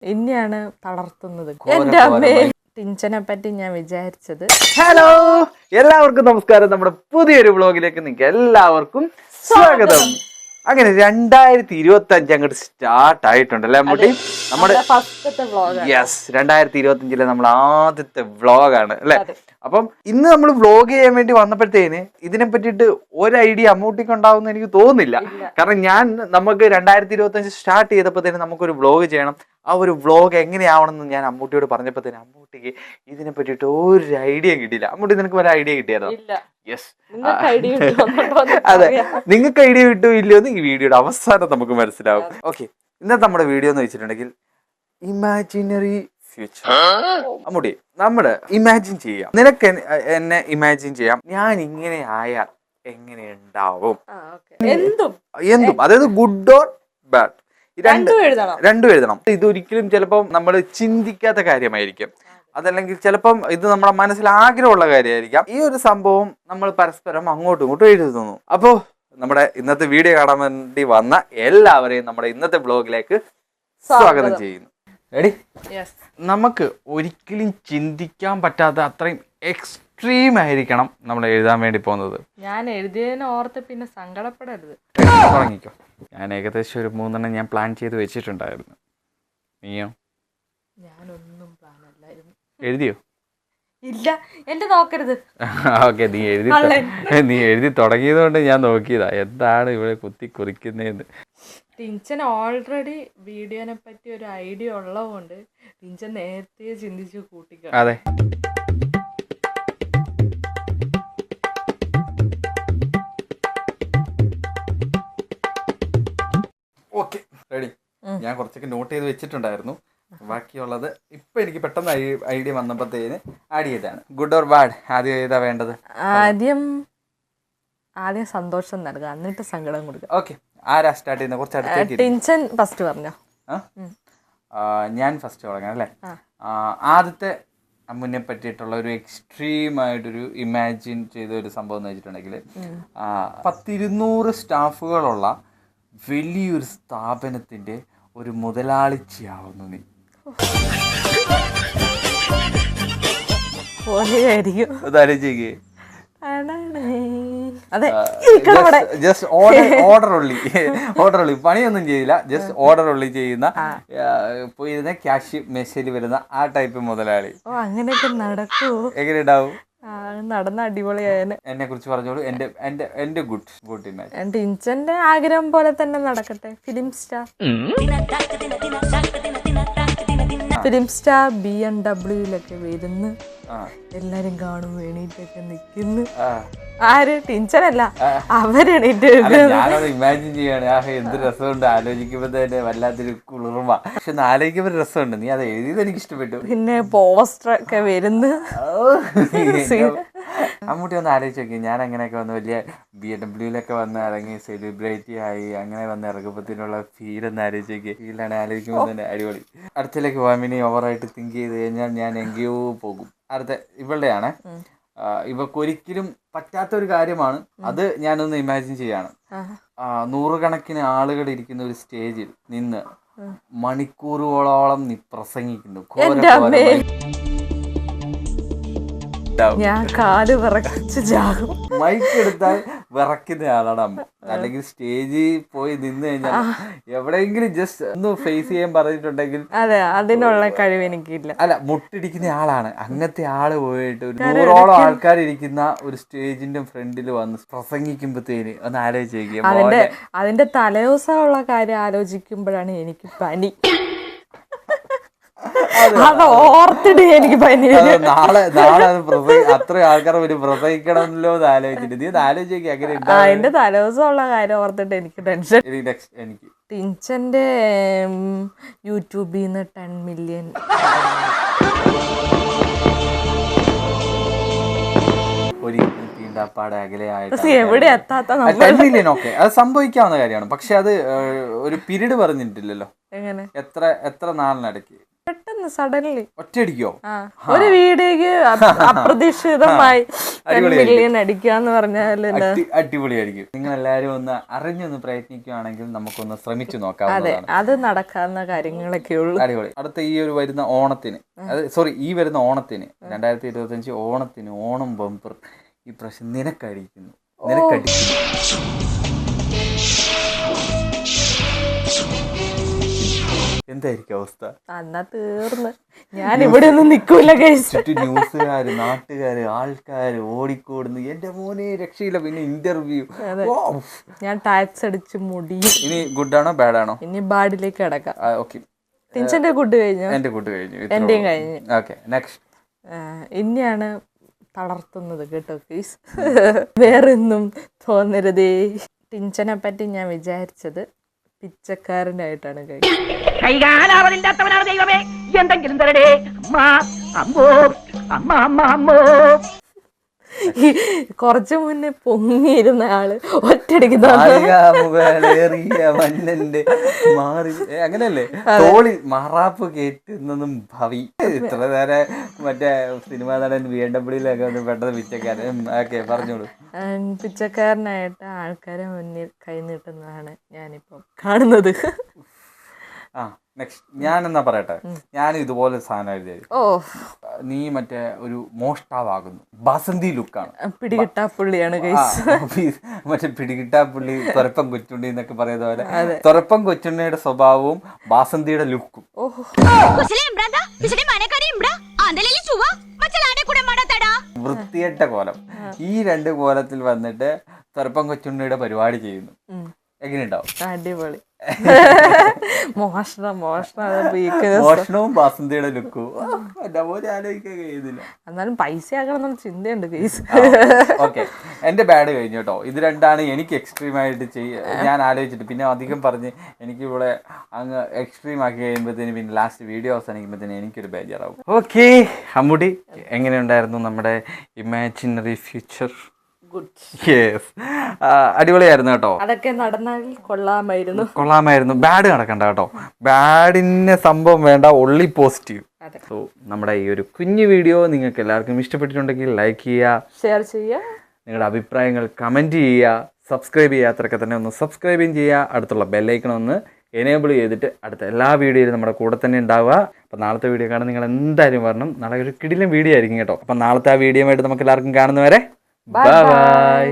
ഇനിയാണ് തളർത്തുന്നത്. എന്റെ അമ്മേ, ടിഞ്ചനെ പറ്റി ഞാൻ വിചാരിച്ചത്. ഹലോ, എല്ലാവർക്കും നമസ്കാരം. നമ്മുടെ പുതിയൊരു വ്ളോഗിലേക്ക് നിങ്ങൾക്ക് എല്ലാവർക്കും സ്വാഗതം. അങ്ങനെ 2025 അങ്ങോട്ട് സ്റ്റാർട്ട് ആയിട്ടുണ്ടല്ലേ അമ്മൂട്ടി? നമ്മുടെ യെസ്, 2025 നമ്മുടെ ആദ്യത്തെ വ്ളോഗാണ് അല്ലെ? അപ്പം ഇന്ന് നമ്മൾ വ്ളോഗ് ചെയ്യാൻ വേണ്ടി വന്നപ്പോഴത്തേന് ഇതിനെ പറ്റിയിട്ട് ഒരു ഐഡിയ അമ്മൂട്ടിക്ക് ഉണ്ടാവുമെന്ന് എനിക്ക് തോന്നുന്നില്ല. കാരണം നമുക്ക് 2025 സ്റ്റാർട്ട് ചെയ്തപ്പോഴത്തേന് നമുക്കൊരു വ്ളോഗ് ചെയ്യണം. ആ ഒരു വ്ളോഗ് എങ്ങനെയാവണമെന്ന് ഞാൻ അമ്മൂട്ടിയോട് പറഞ്ഞപ്പോഴത്തേന് അമ്മൂട്ടിക്ക് ഇതിനെ പറ്റിയിട്ട് ഒരു ഐഡിയ കിട്ടിയില്ല. അമ്മൂട്ടി, നിനക്ക് ഒരു ഐഡിയ കിട്ടിയതോ? യെസ്, അതെ, നിങ്ങൾക്ക് ഐഡിയ കിട്ടുമോ ഇല്ലയോ എന്ന് ഈ വീഡിയോയുടെ അവസാനം നമുക്ക് മനസ്സിലാവും. ഓക്കെ, ഇന്നത്തെ നമ്മുടെ വീഡിയോ എന്ന് വെച്ചിട്ടുണ്ടെങ്കിൽ ഇമാജിനറി ഫ്യൂച്ചർ. അമ്മൂട്ടി, നമ്മള് ഇമാജിൻ ചെയ്യാം. നിനക്ക് എന്നെ ഇമാജിൻ ചെയ്യാം. ഞാൻ ഇങ്ങനെ ആയാൽ എങ്ങനെ ഉണ്ടാവും? എന്തും, അതായത് ഗുഡ് ഓർ ബാഡ്, രണ്ടും എഴുതണം. ഇതൊരിക്കലും ചിലപ്പോൾ നമ്മൾ ചിന്തിക്കാത്ത കാര്യമായിരിക്കും, അതല്ലെങ്കിൽ ചിലപ്പം ഇത് നമ്മുടെ മനസ്സിൽ ആഗ്രഹമുള്ള കാര്യമായിരിക്കാം. ഈ ഒരു സംഭവം നമ്മൾ പരസ്പരം അങ്ങോട്ടും ഇങ്ങോട്ടും എഴുതുന്നു. അപ്പോൾ നമ്മുടെ ഇന്നത്തെ വീഡിയോ കാണാൻ വേണ്ടി വന്ന എല്ലാവരെയും നമ്മുടെ ഇന്നത്തെ ബ്ലോഗിലേക്ക് സ്വാഗതം ചെയ്യുന്നു. റെഡി? നമുക്ക് ഒരിക്കലും ചിന്തിക്കാൻ പറ്റാത്ത അത്രയും എക്സ്ട്രീം ആയിരിക്കണം നമ്മൾ എഴുതാൻ വേണ്ടി പോകുന്നത്. ഞാൻ എഴുതിയതിനെ ഓർത്ത് പിന്നെ സങ്കടപ്പെടരുത്. തുടങ്ങിക്കോ. ഞാൻ ഏകദേശം ഒരു 3 ഞാൻ പ്ലാൻ ചെയ്ത് വെച്ചിട്ടുണ്ടായിരുന്നു. നീയോ? ഞാനൊന്നും പ്ലാൻ അല്ലായിരുന്നു. എഴുതിയോ? ഇല്ല, എന്റെ നോക്കരുത്. ഓക്കെ, നീ എഴുതി തുടങ്ങിയത് കൊണ്ട് ഞാൻ നോക്കിയതാ എന്താണ് ഇവിടെ കുത്തി കുറിക്കുന്നതെന്ന്. ടിഞ്ചൻ ഓൾറെഡി വീഡിയോനെ പറ്റി ഒരു ഐഡിയ ഉള്ളതുകൊണ്ട് ടിഞ്ചൻ നേരത്തെ ചിന്തിച്ചു കൂട്ടിക്ക. അതെ, ഓക്കെ, റെഡി. ഞാൻ കുറച്ചൊക്കെ നോട്ട് ചെയ്ത് വെച്ചിട്ടുണ്ടായിരുന്നു. ബാക്കിയുള്ളത് ഇപ്പൊ എനിക്ക് പെട്ടെന്ന് ഐഡിയ വന്നപ്പോഴത്തേന് ആഡ് ചെയ്താണ്. ഗുഡ് ഓർ ബാഡ്, ആദ്യം ഏതാ വേണ്ടത്? ആദ്യം സന്തോഷം നൽകുക, എന്നിട്ട് സങ്കടം കൊടുക്കുക. ഓക്കെ, ആരാ സ്റ്റാർട്ട് ചെയ്യുന്നത്? കുറച്ച് അടുത്തേക്ക്. ടിഞ്ചൻ ഫസ്റ്റ് പറഞ്ഞോ. ഞാൻ ഫസ്റ്റ് തുടങ്ങാം അല്ലേ? ആദ്യത്തെ അമ്മുനെ പറ്റിയിട്ടുള്ള ഒരു എക്സ്ട്രീം ആയിട്ടൊരു ഇമാജിൻ ചെയ്ത ഒരു സംഭവം എന്ന് വെച്ചിട്ടുണ്ടെങ്കിൽ 100-200 സ്റ്റാഫുകളുള്ള വലിയൊരു സ്ഥാപനത്തിന്റെ ഒരു മുതലാളിച്ചിയാവുന്നു നീ. ഓർഡർ ഉള്ളി പണിയൊന്നും ചെയ്യില്ല, ജസ്റ്റ് ഓർഡർ ഉള്ളി ചെയ്യുന്ന, പോയിരുന്ന ക്യാഷ് മെസ്സേജ് വരുന്ന ആ ടൈപ്പ് മുതലാളി. അങ്ങനെയൊക്കെ നടക്കൂ? എങ്ങനെ ഉണ്ടാവും? നടന്ന അടിപൊളിയായ. എന്നെ കുറിച്ച് പറഞ്ഞോളൂ. എന്റെ ഗുഡ് ഇമാജിൻ. ടിഞ്ചന്റെ ആഗ്രഹം പോലെ തന്നെ നടക്കട്ടെ. ഫിലിം സ്റ്റാർ BMW വരുന്നു, എല്ലാരും കാണും, എണീറ്റൊക്കെ നിക്കുന്നു. ആര്? ടിഞ്ചനല്ല, അവരെണീറ്റ്. ഞാനത് ഇമാജിൻ ചെയ്യാണ്. എന്ത് രസമുണ്ട് ആലോചിക്കുമ്പോ തന്നെ, വല്ലാത്തൊരു കുളിർമ. പക്ഷെ ആലോചിക്കുമ്പോ രസമുണ്ട്. നീ അത് എഴുതിയത് എനിക്ക് ഇഷ്ടപ്പെട്ടു. പിന്നെ പോസ്റ്റർ ഒക്കെ വരുന്നു. അമ്മൂട്ടി ഒന്ന് ആലോചിച്ച് നോക്കി. ഞാൻ അങ്ങനെയൊക്കെ വന്ന് വലിയ BMW വന്ന് ഇറങ്ങി സെലിബ്രിറ്റി ആയി അങ്ങനെ വന്ന് ഇറങ്ങുമ്പത്തിനുള്ള ഫീൽ ഒന്ന് ആലോചിച്ച് നോക്കി. ഫീലാണ് ആലോചിക്കുമ്പോൾ തന്നെ അടിപൊളി. അടുത്തിലേക്ക് പോകാൻ വേണ്ടി ഓവറായിട്ട് തിങ്ക് ചെയ്ത് കഴിഞ്ഞാൽ ഞാൻ എங்கேയോ പോകും. അടുത്ത ഇവളുടെയാണ്. ഇവക്കൊരിക്കലും പറ്റാത്തൊരു കാര്യമാണ് അത്. ഞാനൊന്ന് ഇമാജിൻ ചെയ്യാണ്. 100 കണക്കിന് ആളുകൾ ഇരിക്കുന്ന ഒരു സ്റ്റേജിൽ നിന്ന് മണിക്കൂറുകളോളം നീ പ്രസംഗിക്കുന്നു. ഞാൻ കാല് വിറച്ച് ജാകും. മൈക്ക് എടുത്താൽ വിറക്കുന്ന ആളാണ് അമ്മ. അല്ലെങ്കിൽ സ്റ്റേജിൽ പോയി നിന്ന് കഴിഞ്ഞാൽ എവിടെയെങ്കിലും ജസ്റ്റ് ഒന്ന് ഫേസ് ചെയ്യാൻ പറഞ്ഞിട്ടുണ്ടെങ്കിൽ അതെ, അതിനുള്ള കഴിവ് എനിക്കില്ല. അല്ല, മുട്ടിടിക്കുന്ന ആളാണ്. അങ്ങനത്തെ ആള് പോയിട്ട് ഒരു 100ഓളം ആൾക്കാരിരിക്കുന്ന ഒരു സ്റ്റേജിന്റെ ഫ്രണ്ടിൽ വന്ന് പ്രസംഗിക്കുമ്പോഴത്തേന് ഒന്ന് ആലോചിക്കുക. അതിന്റെ തലേദിവസമുള്ള കാര്യം ആലോചിക്കുമ്പോഴാണ് എനിക്ക് പനി. അത് ഓർത്തിട്ട് എനിക്ക് പനി. നാളെ അത്ര ആൾക്കാരെ ഒരു പ്രസംഗിക്കണമല്ലോ എന്ന് ആലോചിച്ചിട്ട് നീ ആലോചിക്കുക. അങ്ങനെ അതിന്റെ തലേദിവസമുള്ള കാര്യം ഓർത്തിട്ട് എനിക്ക് ടെൻഷൻ. എനിക്ക് ടിഞ്ചന്റെ യൂട്യൂബിൽ നിന്ന് 10 മില്യൺ എവിടെ എത്താത്ത 10 മില്യൺ. ഓക്കെ, അത് സംഭവിക്കാവുന്ന കാര്യമാണ്. പക്ഷെ അത് ഒരു പീരീഡ് പറഞ്ഞിട്ടില്ലല്ലോ. എങ്ങനെ? എത്ര നാളിനിടയ്ക്ക്? പെട്ടെന്ന് പെട്ടെന്ന് സഡൻലി ഒറ്റയടിക്കോ? ഒരു വീഡിയോക്ക് അപ്രതീക്ഷിതമായി 10 മില്യൺ അടിക്കാന്ന് പറഞ്ഞാൽ അടിപൊളിയായിരിക്കും. നിങ്ങൾ എല്ലാവരും ഒന്ന് അറിഞ്ഞൊന്ന് പ്രയത്നിക്കുകയാണെങ്കിൽ നമുക്കൊന്ന് ശ്രമിച്ചു നോക്കാം. അത് നടക്കാവുന്ന കാര്യങ്ങളൊക്കെ ഉള്ളൂ. അടിപൊളി. അടുത്ത ഈ വരുന്ന ഓണത്തിന്, ഈ വരുന്ന ഓണത്തിന് 2025 ഓണത്തിന് ഓണം ബമ്പർ ഈ പ്രാവശ്യം നിനക്കടിക്കുന്നു. എന്തായിരിക്കും അവസ്ഥ? എന്നാ തീർന്ന് ഞാൻ ഇവിടെ ഒന്നും നിക്കൂല. ന്യൂസുകാര്, നാട്ടുകാര്, ആൾക്കാര് ഓടിക്കൂടുന്നു. എന്റെ മോനെ രക്ഷയില്ല. പിന്നെ ഇന്റർവ്യൂ. ഞാൻ ടാക്സ് അടിച്ച് മുടിയും. ഇനി ഗുഡ് ആണോ ബാഡ് ആണോ? ഇനി ബാഡിലേക്ക് കിടക്കാം. ഓക്കെ. ടിൻസന്റെ ഗുഡ് കഴിഞ്ഞു, എന്റെ ഗുഡ് കഴിഞ്ഞു, എന്റെയും കഴിഞ്ഞു. Okay, next. ഇനിയാണ് തളർത്തുന്നത് കേട്ടോ പ്ലീസ്. വേറൊന്നും തോന്നരുതേ. ടിൻസനെ പറ്റി ഞാൻ വിചാരിച്ചത് പിച്ചക്കാരനായിട്ടാണ് എന്തെങ്കിലും തരടേ കുറച്ചു മുന്നേ പൊങ്ങിയിരുന്ന ആള് ഒറ്റടിക്ക് മന്നന്റെ മാറി അങ്ങനെയല്ലേ തോളി മറാപ്പ് കേട്ടുന്നതും ഭവി. ഇത്ര നേരം മറ്റേ സിനിമാ നടൻ BMW-ലൊക്കെ ഒന്ന് പെട്ടെന്ന് പിച്ചക്കാരൻ. ഓക്കെ, പറഞ്ഞോളൂ. പിച്ചക്കാരനായിട്ട് ആൾക്കാരെ മുന്നിൽ കൈനീട്ടുന്നതാണ് ഞാനിപ്പം കാണുന്നത്. നെക്സ്റ്റ് ഞാൻ എന്നാ പറയട്ടെ. ഞാൻ ഇതുപോലെ സാധനം എഴുതിയത്. നീ മറ്റേ ഒരു മോഷ്ടാവാകുന്നു. ബസന്തി ലുക്കാണ്. പിടികിട്ടാപ്പുള്ളിയാണ് മറ്റേ പിടികിട്ടാപ്പുള്ളി, തുരപ്പം കൊച്ചുണ്ണി എന്നൊക്കെ പറയുന്ന പോലെ തുരപ്പം കൊച്ചുണ്ണിയുടെ സ്വഭാവവും ബാസന്തിയുടെ ലുക്കും. വൃത്തികെട്ട കോലം. ഈ 2 കോലത്തിൽ വന്നിട്ട് തുരപ്പം കൊച്ചുണ്ണിയുടെ പരിപാടി ചെയ്യുന്നു. എങ്ങനെയുണ്ടാവും? അടിപൊളി. മോഷണവും ബാസന്തിയുടെ ലുക്കും ആലോചിക്കാൻ കഴിയുന്നില്ല. എന്നാലും പൈസ ആകണം ചിന്തയുണ്ട് കേസ്. ഓക്കെ, എന്റെ ബാഡ് കഴിഞ്ഞു കേട്ടോ. ഇത് രണ്ടാണ് എനിക്ക് എക്സ്ട്രീം ആയിട്ട് ഞാൻ ആലോചിച്ചിട്ട് പിന്നെ അധികം പറഞ്ഞ് എനിക്ക് ഇവിടെ അങ്ങ് എക്സ്ട്രീം ആക്കി കഴിയുമ്പോഴത്തേന് പിന്നെ ലാസ്റ്റ് വീഡിയോ അവസാനിക്കുമ്പോഴത്തേന് എനിക്കൊരു ബേജാറാവും. ഓക്കെ, അമ്മുടി എങ്ങനെയുണ്ടായിരുന്നു നമ്മുടെ ഇമാജിനറി ഫ്യൂച്ചർ? അടിപൊളിയായിരുന്നു കേട്ടോ. അതൊക്കെ നടന്നാൽ കൊള്ളാമായിരുന്നു. ബാഡ് നടക്കണ്ട കേട്ടോ. ബാഡിന് സംഭവം വേണ്ട, ഒള്ളി പോസിറ്റീവ്. സോ നമ്മുടെ ഈ ഒരു കുഞ്ഞു വീഡിയോ നിങ്ങൾക്ക് എല്ലാവർക്കും ഇഷ്ടപ്പെട്ടിട്ടുണ്ടെങ്കിൽ ലൈക്ക് ചെയ്യുക, ഷെയർ ചെയ്യുക, നിങ്ങളുടെ അഭിപ്രായങ്ങൾ കമന്റ് ചെയ്യുക, സബ്സ്ക്രൈബ് ചെയ്യാത്തവരൊക്കെ തന്നെ ഒന്ന് സബ്സ്ക്രൈബും ചെയ്യുക. അടുത്തുള്ള ബെല്ലൈക്കൺ ഒന്ന് എനേബിൾ ചെയ്തിട്ട് അടുത്ത എല്ലാ വീഡിയോയിലും നമ്മുടെ കൂടെ തന്നെ ഉണ്ടാവുക. അപ്പോൾ നാളത്തെ വീഡിയോ കാണാൻ നിങ്ങൾ എന്തായാലും വരണം. നാളെ ഒരു കിടിലൻ വീഡിയോ ആയിരിക്കും കേട്ടോ. അപ്പം നാളത്തെ ആ വീഡിയോ ആയിട്ട് നമുക്ക് എല്ലാവർക്കും കാണുന്നവരെ ബൈ ബൈ.